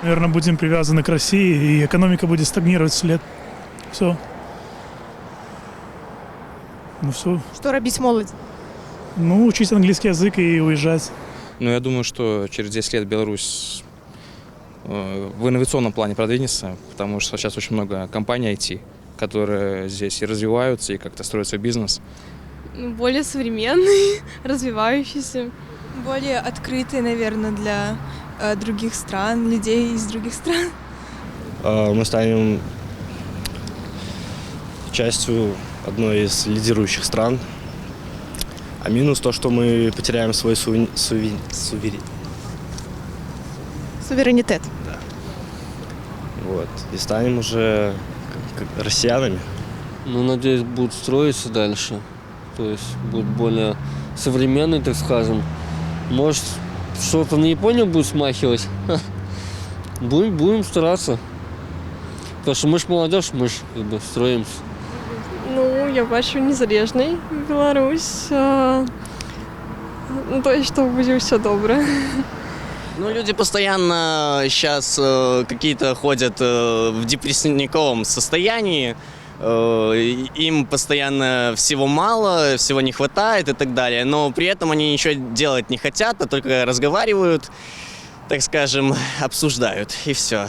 Наверное, будем привязаны к России, и экономика будет стагнировать вслед. Все. Ну все. Що робить молодь? Ну, учить английский язык и уезжать. Ну, я думаю, что через 10 лет Беларусь в инновационном плане продвинется, потому что сейчас очень много компаний IT, которые здесь и развиваются, и как-то строят свой бизнес. Более современный, развивающийся. Более открытый, наверное, для других стран, людей из других стран. Мы станем частью одной из лидирующих стран. А минус то, что мы потеряем свой Суверенитет. Вот, и станем уже как россиянами. Ну, надеюсь, будут строиться дальше. То есть будет более современный, так скажем. Может, что-то на Японию будет смахивать. Будем стараться. Потому что мы ж молодежь, мы ж как бы строимся. Ну, я бачу незалежний Беларусь. То есть, что будет все добре. Ну, люди постоянно сейчас какие-то ходят в депрессивниковом состоянии, им постоянно всего мало, всего не хватает и так далее, но при этом они ничего делать не хотят, а только разговаривают, так скажем, обсуждают, и все.